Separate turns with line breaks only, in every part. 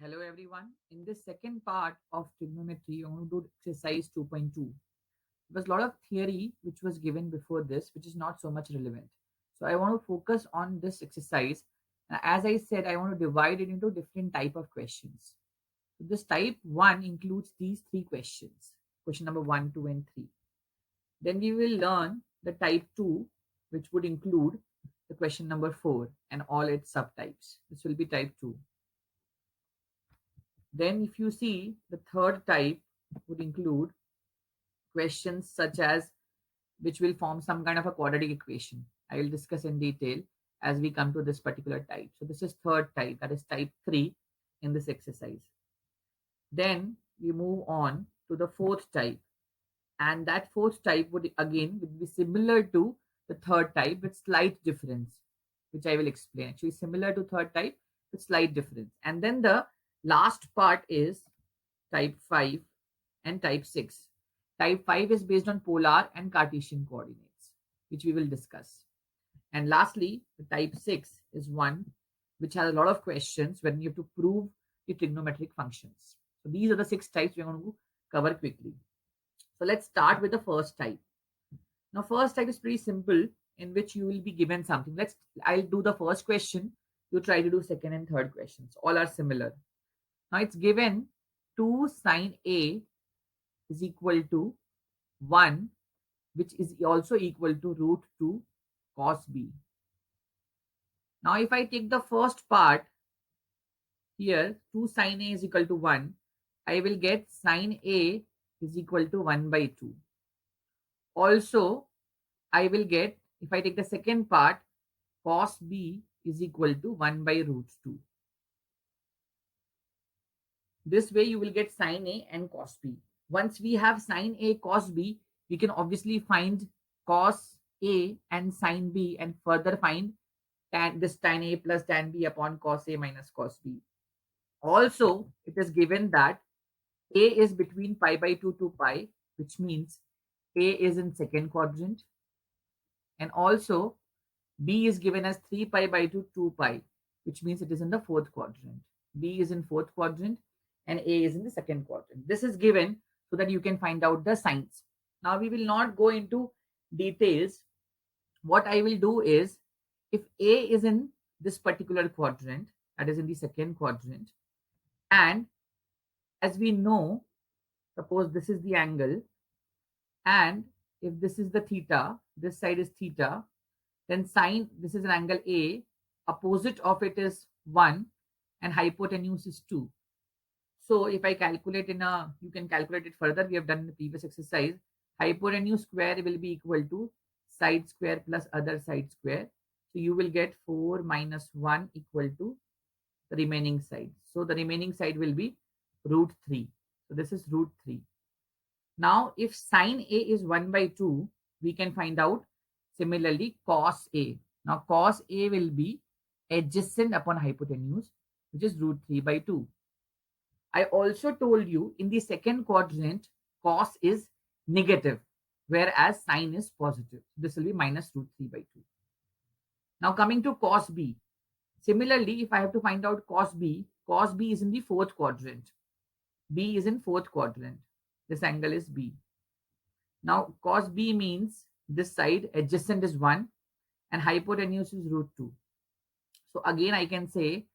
Hello everyone. In this second part of trigonometry, I'm going to do exercise 2.2. There was a lot of theory which was given before this, which is not so much relevant. So I want to focus on this exercise. As I said, I want to divide it into different type of questions. So this type 1 includes these three questions. Question number 1, 2, and 3. Then we will learn the type 2, which would include the question number 4 and all its subtypes. This will be type 2. Then, if you see, the third type would include questions such as which will form some kind of a quadratic equation. I will discuss in detail as we come to this particular type. So, this is third type, that is type 3 in this exercise. Then we move on to the fourth type, and that fourth type would be similar to the third type with slight difference, which I will explain. Actually, similar to third type with slight difference. And then the last part is type 5 and type 6. Type 5 is based on polar and Cartesian coordinates, which we will discuss. And lastly, the type 6 is one which has a lot of questions when you have to prove the trigonometric functions. So these are the 6 types we're going to cover quickly. So let's start with the first type. Now, first type is pretty simple, in which you will be given something. I'll do the first question. You try to do second and third questions. All are similar. Now it's given 2 sine A is equal to 1, which is also equal to root 2 cos B. Now if I take the first part here, 2 sine A is equal to 1, I will get sine A is equal to 1 by 2. Also, I will get, if I take the second part, cos B is equal to 1 by root 2. This way you will get sine A and cos B. Once we have sine A cos B, we can obviously find cos A and sine B and further find tan A plus tan B upon cos A minus cos B. Also, it is given that A is between pi by 2 to pi, which means A is in second quadrant. And also, B is given as 3 pi by 2 pi, which means it is in the fourth quadrant. B is in fourth quadrant and A is in the second quadrant. This is given so that you can find out the signs. Now we will not go into details. What I will do is, if A is in this particular quadrant, that is in the second quadrant, and as we know, suppose this is the angle, and if this is the theta, this side is theta, then sine, this is an angle A, opposite of it is 1 and hypotenuse is 2. So if I calculate you can calculate it further. We have done in the previous exercise. Hypotenuse square will be equal to side square plus other side square. So you will get 4 minus 1 equal to the remaining side. So the remaining side will be root 3. So this is root 3. Now if sine A is 1 by 2, we can find out similarly cos A. Now cos A will be adjacent upon hypotenuse, which is root 3 by 2. I also told you in the second quadrant, cos is negative, whereas sine is positive. This will be minus root 3 by 2. Now coming to cos B. Similarly, if I have to find out cos B is in the fourth quadrant. B is in fourth quadrant. This angle is B. Now cos B means this side adjacent is 1 and hypotenuse is root 2. So again I can say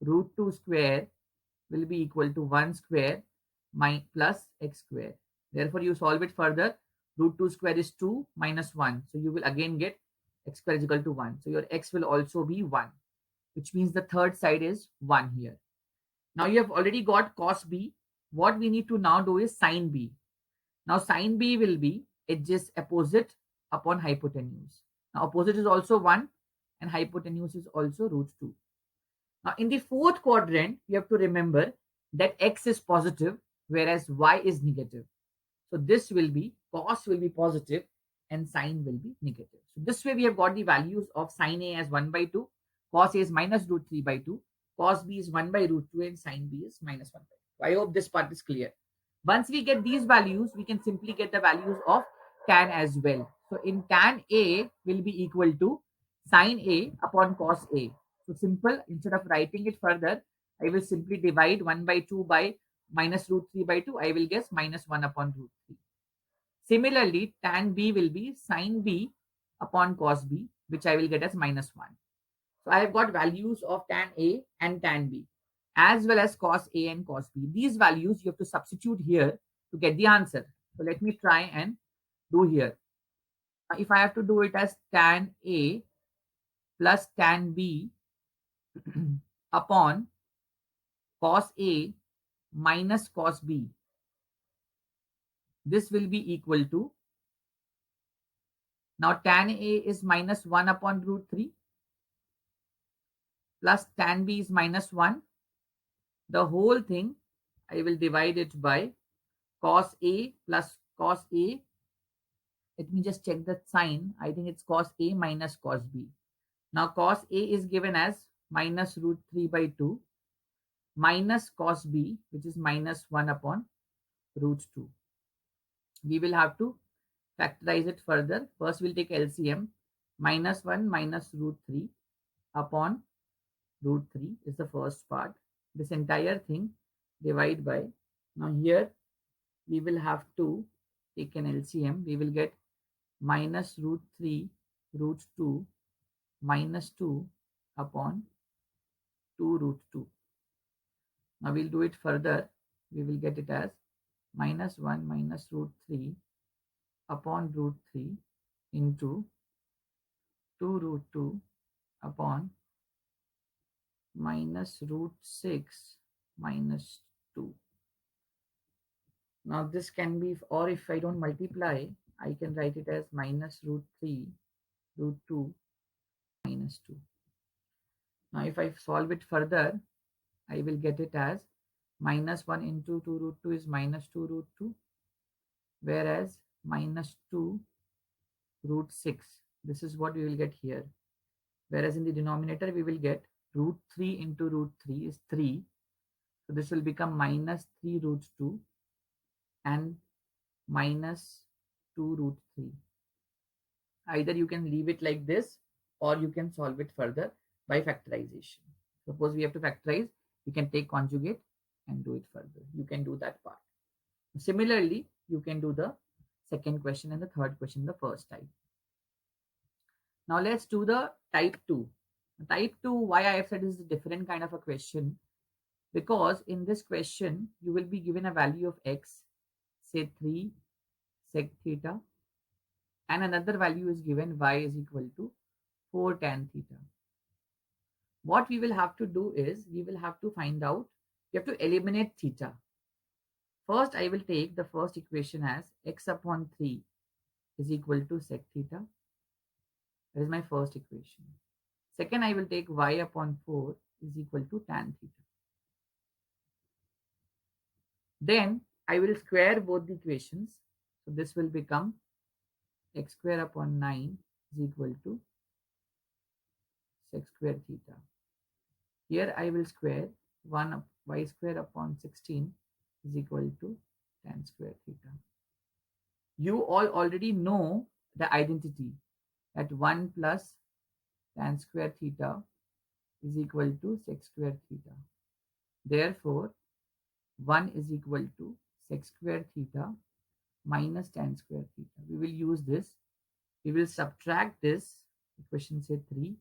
root 2 square will be equal to 1 square plus x square. Therefore, you solve it further. Root 2 square is 2 minus 1. So you will again get x square is equal to 1. So your x will also be 1, which means the third side is 1 here. Now you have already got cos B. What we need to now do is sine B. Now sine B will be opposite upon hypotenuse. Now opposite is also 1 and hypotenuse is also root 2. Now in the fourth quadrant, you have to remember that x is positive, whereas y is negative. So this will be, cos will be positive and sine will be negative. So this way we have got the values of sine A as 1 by 2, cos A is minus root 3 by 2, cos B is 1 by root 2 and sine B is minus 1 by 2. I hope this part is clear. Once we get these values, we can simply get the values of tan as well. So in tan A will be equal to sine A upon cos A. So simple, instead of writing it further, I will simply divide 1 by 2 by minus root 3 by 2. I will guess minus 1 upon root 3. Similarly, tan B will be sin B upon cos B, which I will get as minus 1. So I have got values of tan A and tan B, as well as cos A and cos B. These values you have to substitute here to get the answer. So let me try and do here. If I have to do it as tan A plus tan B upon cos A minus cos B, this will be equal to, now tan A is minus 1 upon root 3 plus tan B is minus 1. The whole thing, I will divide it by cos A plus cos A. Let me just check the sign. I think it's cos A minus cos B. Now cos A is given as minus root 3 by 2 minus cos B, which is minus 1 upon root 2. We will have to factorize it further. First, we'll take LCM. Minus 1 minus root 3 upon root 3 is the first part. This entire thing divide by. Now here we will have to take an LCM. We will get minus root 3 root 2 minus 2 upon 2 root 2. Now we'll do it further. We will get it as minus 1 minus root 3 upon root 3 into 2 root 2 upon minus root 6 minus 2. Now this can be, or if I don't multiply, I can write it as minus root 3 root 2 minus 2. Now if I solve it further, I will get it as minus 1 into 2 root 2 is minus 2 root 2, whereas minus 2 root 6, this is what we will get here. Whereas in the denominator, we will get root 3 into root 3 is 3. So this will become minus 3 root 2 and minus 2 root 3. Either you can leave it like this or you can solve it further by factorization. Suppose we have to factorize, you can take conjugate and do it further. You can do that part. Similarly, you can do the second question and the third question, the first type. Now let's do the type 2. Type 2, why I have said is a different kind of a question, because in this question, you will be given a value of x, say 3 sec theta, and another value is given y is equal to 4 tan theta. What we will have to do is, we will have to find out, you have to eliminate theta. First, I will take the first equation as x upon 3 is equal to sec theta. That is my first equation. Second, I will take y upon 4 is equal to tan theta. Then I will square both the equations. So this will become x square upon 9 is equal to sec square theta. Here I will square 1 y square upon 16 is equal to tan square theta. You all already know the identity that 1 plus tan square theta is equal to sec square theta. Therefore, 1 is equal to sec square theta minus tan square theta. We will use this. We will subtract this equation, say 3,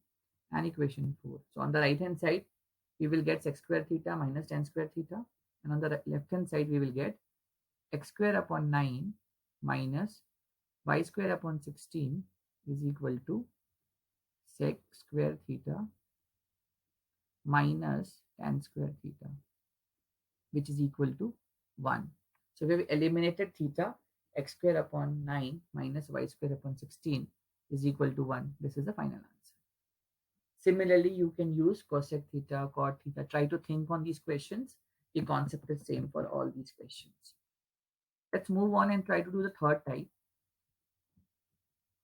and equation 4. So on the right hand side, we will get sec square theta minus tan square theta. And on the left hand side, we will get x square upon 9 minus y square upon 16 is equal to sec square theta minus tan square theta, which is equal to 1. So we have eliminated theta. X square upon 9 minus y square upon 16 is equal to 1. This is the final answer. Similarly, you can use cosec theta, cot theta. Try to think on these questions. The concept is same for all these questions. Let's move on and try to do the third type.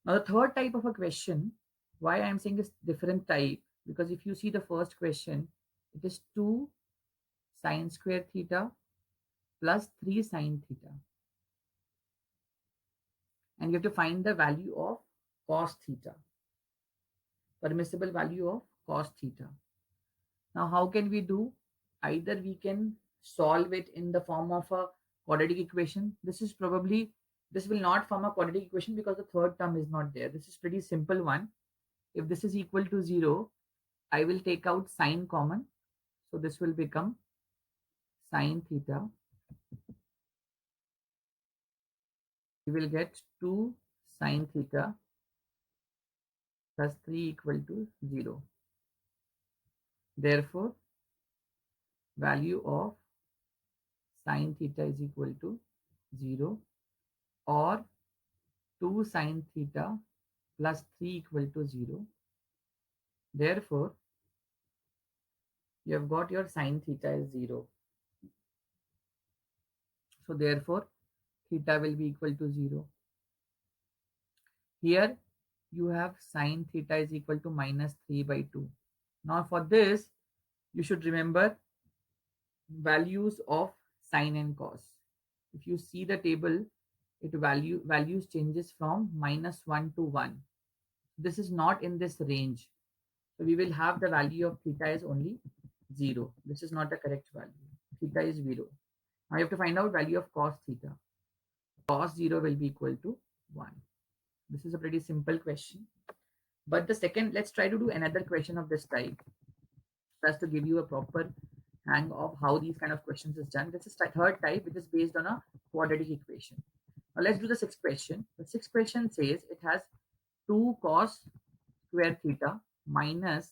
Now, the third type of a question, why I am saying this different type, because if you see the first question, it is 2 sine square theta plus 3 sine theta. And you have to find the value of cos theta, permissible value of cos theta. Now, how can we do? Either we can solve it in the form of a quadratic equation. This will not form a quadratic equation because the third term is not there. This is pretty simple one. If this is equal to 0, I will take out sine common. So this will become sine theta. We will get 2 sine theta plus 3 equal to 0. Therefore, value of sine theta is equal to 0, or 2 sine theta plus 3 equal to 0. Therefore, you have got your sine theta is 0. So therefore, theta will be equal to 0. Here you have sine theta is equal to minus 3 by 2. Now for this, you should remember values of sine and cos. If you see the table, values changes from -1 to 1. This is not in this range. So we will have the value of theta is only 0. This is not the correct value. Theta is 0. Now you have to find out value of cos theta. Cos 0 will be equal to 1. This is a pretty simple question. But the second, let's try to do another question of this type, just to give you a proper hang of how these kind of questions is done. This is third type, which is based on a quadratic equation. Now let's do the sixth question. The sixth question says it has 2 cos square theta minus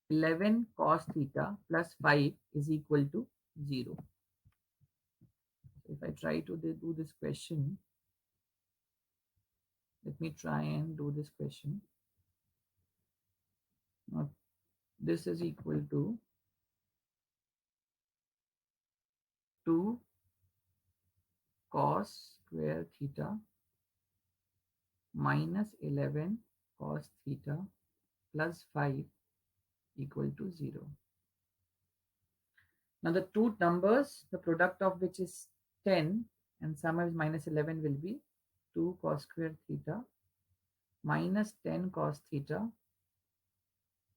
11 cos theta plus 5 is equal to 0. If I try to do this question, let me try and do this question. Now, this is equal to 2 cos square theta minus 11 cos theta plus 5 equal to 0. Now the two numbers, the product of which is 10 and sum is minus 11 will be 2 cos square theta minus 10 cos theta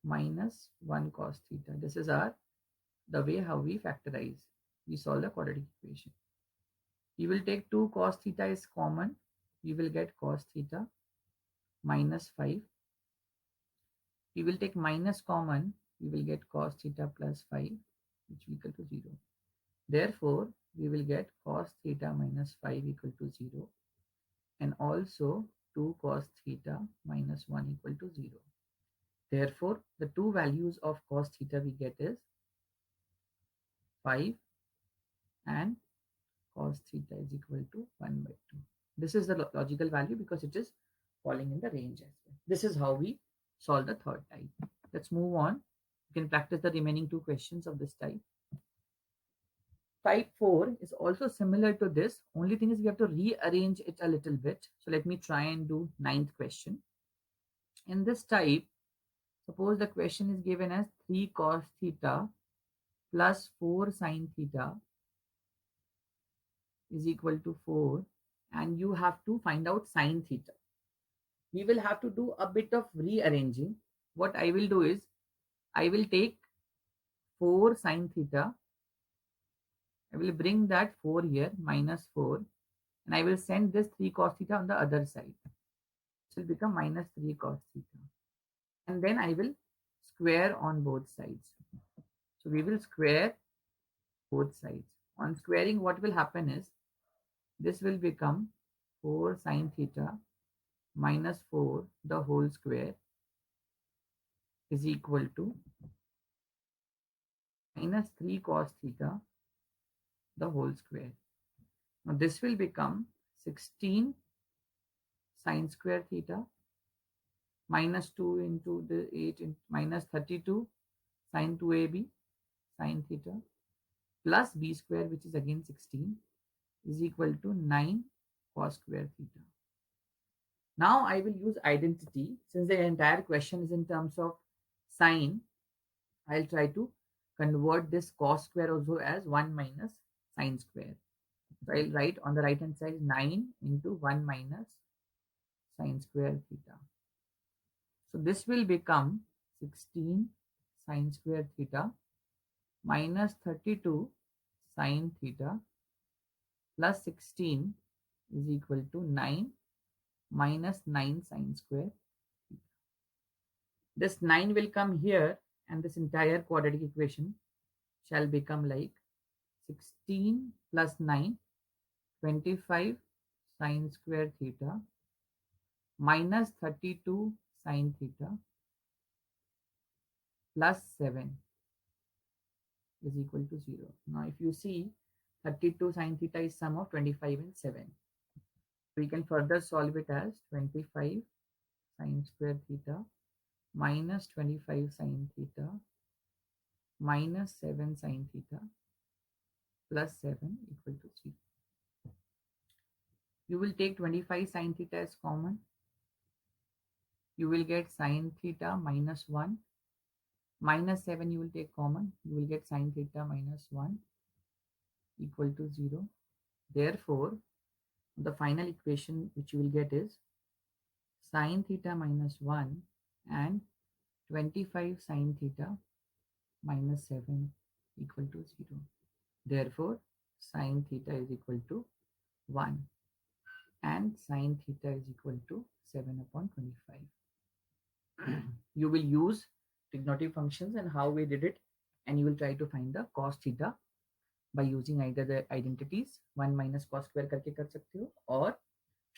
minus 1 cos theta. This is the way how we factorize. We solve the quadratic equation. We will take 2 cos theta is common. We will get cos theta minus 5. We will take minus common. We will get cos theta plus 5, which will equal to 0. Therefore, we will get cos theta minus 5 equal to 0, and also 2 cos theta minus 1 equal to 0. Therefore, the two values of cos theta we get is 5 and cos theta is equal to 1 by 2. This is the logical value because it is falling in the range as well. This is how we solve the third type. Let's move on. You can practice the remaining two questions of this type. Type 4 is also similar to this. Only thing is we have to rearrange it a little bit. So let me try and do ninth question. In this type, suppose the question is given as 3 cos theta plus 4 sine theta is equal to 4, and you have to find out sine theta. We will have to do a bit of rearranging. What I will do is I will take 4 sine theta. I will bring that 4 here, minus 4, and I will send this 3 cos theta on the other side. It will become minus 3 cos theta. And then I will square on both sides. So we will square both sides. On squaring, what will happen is this will become 4 sine theta minus 4 the whole square is equal to minus 3 cos theta the whole square. Now this will become 16 sine square theta minus 2 into the 8 in minus 32 sine 2ab sine theta plus b square, which is again 16, is equal to 9 cos square theta. Now I will use identity. Since the entire question is in terms of sine, I'll try to convert this cos square also as 1 minus sine square. So I'll write on the right hand side 9 into 1 minus sine square theta. So this will become 16 sine square theta minus 32 sine theta plus 16 is equal to 9 minus 9 sine square. This 9 will come here, and this entire quadratic equation shall become like 16 plus 9, 25 sine square theta minus 32 sine theta plus 7 is equal to 0. Now, if you see, 32 sine theta is sum of 25 and 7. We can further solve it as 25 sine square theta minus 25 sine theta minus 7 sine theta plus 7 equal to 0. You will take 25 sine theta as common. You will get sine theta minus 1. Minus 7 you will take common. You will get sine theta minus 1 equal to 0. Therefore, the final equation which you will get is sine theta minus 1 and 25 sine theta minus 7 equal to 0. Therefore, sine theta is equal to 1 and sine theta is equal to 7 upon 25. You will use trigonometric functions and how we did it, and you will try to find the cos theta by using either the identities 1 minus cos square करके कर सकते हो और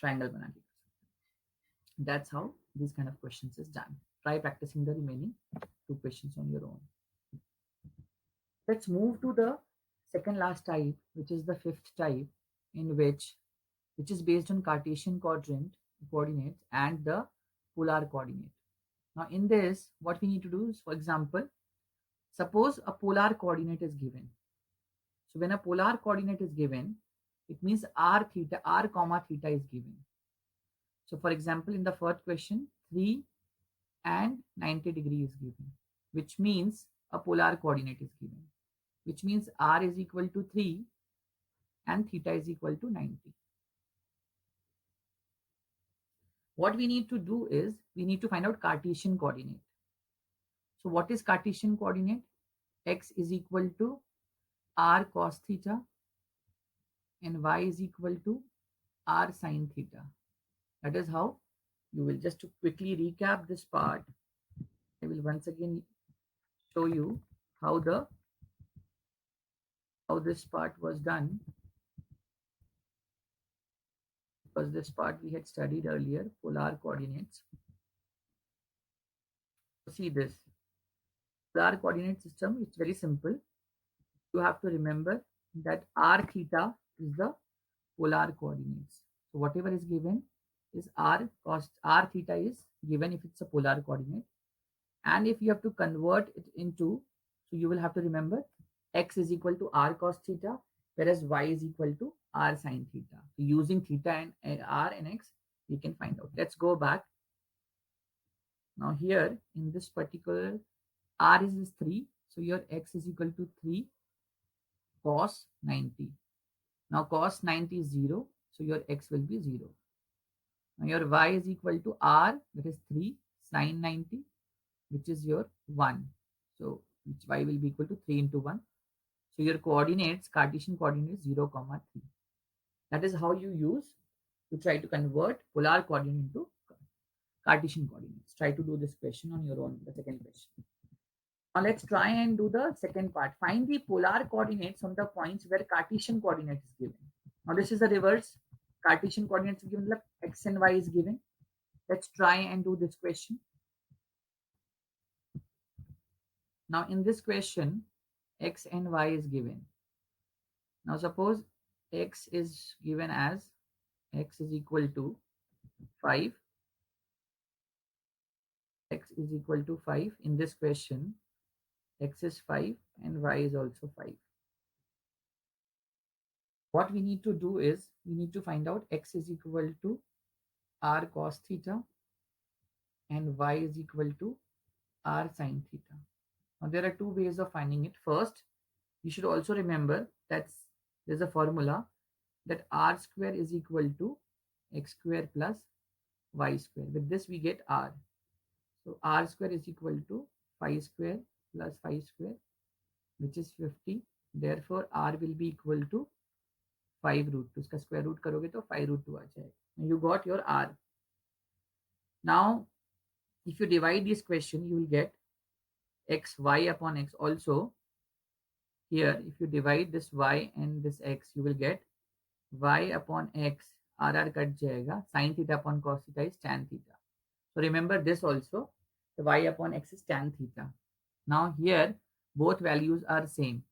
triangle बना के कर सकते हो. That's how these kind of questions is done. Try practicing the remaining 2 questions on your own. Let's move to the second last type, which is the fifth type, in which is based on Cartesian coordinates and the polar coordinate. Now, in this, what we need to do is, for example, suppose a polar coordinate is given. So, when a polar coordinate is given, it means r comma theta is given. So, for example, in the first question, 3 and 90 degree is given, which means a polar coordinate is given, which means r is equal to 3 and theta is equal to 90. What we need to do is we need to find out Cartesian coordinate. So what is Cartesian coordinate? X is equal to r cos theta and y is equal to r sin theta. That is how you will, just to quickly recap this part, I will once again show you how this part was done, because this part we had studied earlier, polar coordinates. See this polar coordinate system, it's very simple. You have to remember that r theta is the polar coordinates. So whatever is given is r theta is given if it's a polar coordinate. And if you have to convert it into, so you will have to remember x is equal to r cos theta, whereas y is equal to r sin theta. So using theta and r and x, we can find out. Let's go back. Now here in this particular, r is 3. So your x is equal to 3 cos 90. Now cos 90 is 0. So your x will be 0. Now your y is equal to r, that is 3 sin 90, which is your 1. So which y will be equal to 3 into 1. So your coordinates, Cartesian coordinates 0, 3. That is how you use to try to convert polar coordinate into Cartesian coordinates. Try to do this question on your own, the second question. Now let's try and do the second part. Find the polar coordinates on the points where Cartesian coordinate is given. Now this is the reverse. Cartesian coordinates is given, like x and y is given. Let's try and do this question. Now in this question, x and y is given. Now suppose x is given as x is equal to 5. X is equal to 5. In this question, x is 5 and y is also 5. What we need to do is we need to find out x is equal to r cos theta and y is equal to r sin theta. Now there are two ways of finding it. First, you should also remember that there's a formula that r square is equal to x square plus y square. With this we get r. So r square is equal to 5 square plus 5 square which is 50. Therefore, r will be equal to 5 root 2. इसका square root करोगे तो 5 root 2 आ जाएगा. You got your r. Now, if you divide this question, you will get x y upon x. Also, here, if you divide this y and this x, you will get y upon x. R cut जाएगा. Sin theta upon cos theta is tan theta. So remember this also. The y upon x is tan theta. Now here, both values are same.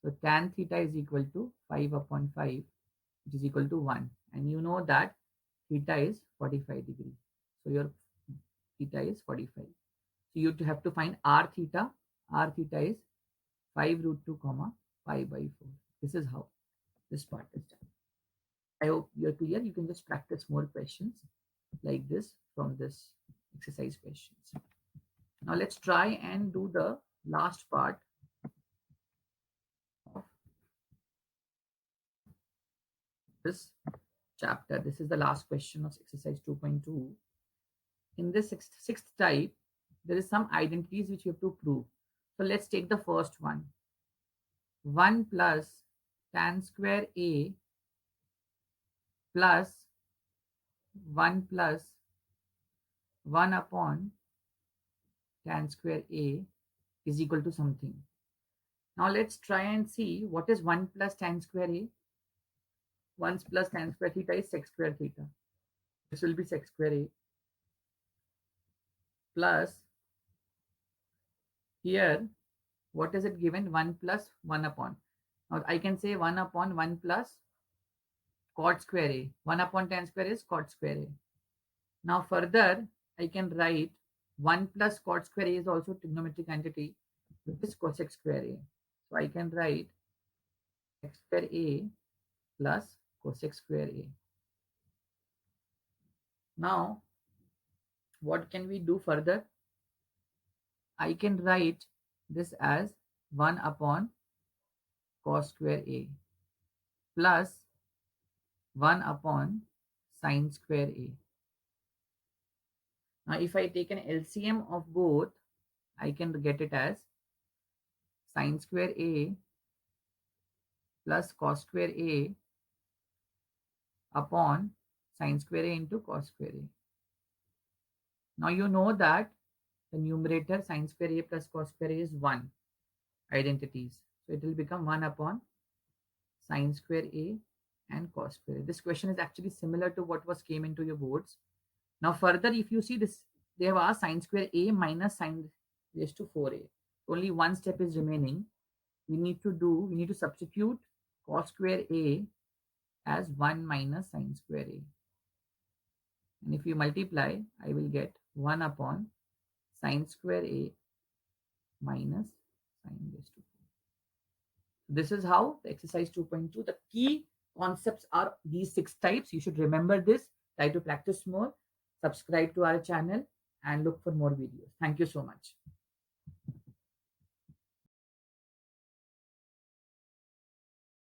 So tan theta is equal to 5 upon 5, which is equal to 1. And you know that theta is 45 degree. So your theta is 45. So you have to find r theta. R theta is 5 root 2 comma 5 by 4. This is how this part is done. I hope you're clear. You can just practice more questions like this from this exercise questions. Now let's try and do the last part of this chapter. This is the last question of exercise 2.2. In this sixth type, there is some identities which you have to prove. So let's take the first one. 1 plus tan square a plus 1 plus 1 upon tan square a is equal to something. Now let's try and see what is 1 plus tan square a. 1 plus tan square theta is sec square theta. This will be sec square a plus here, what is it given? 1 plus 1 upon. Now I can say 1 upon 1 plus cot square a. 1 upon tan square is cot square a. Now further, I can write 1 plus cot square a is also trigonometric entity, which is cosec square a. So I can write x square a plus cosec square a. Now, what can we do further? I can write this as 1 upon cos square a plus 1 upon sin square a. Now, if I take an LCM of both, I can get it as sin square a plus cos square a upon sin square a into cos square a. Now, you know that the numerator sin square a plus cos square a is 1 identities. So, it will become 1 upon sin square a and cos square a. This question is actually similar to what was came into your boards. Now further, if you see this, they have asked sin square a minus sin raised to 4a. Only one step is remaining. We need to substitute cos square a as 1 minus sin square a. And if you multiply, I will get 1 upon sin square a minus sin raised to 4. This is how the exercise 2.2, the key concepts are these 6 types. You should remember this, try to practice more, subscribe to our channel and look for more videos. Thank you so much.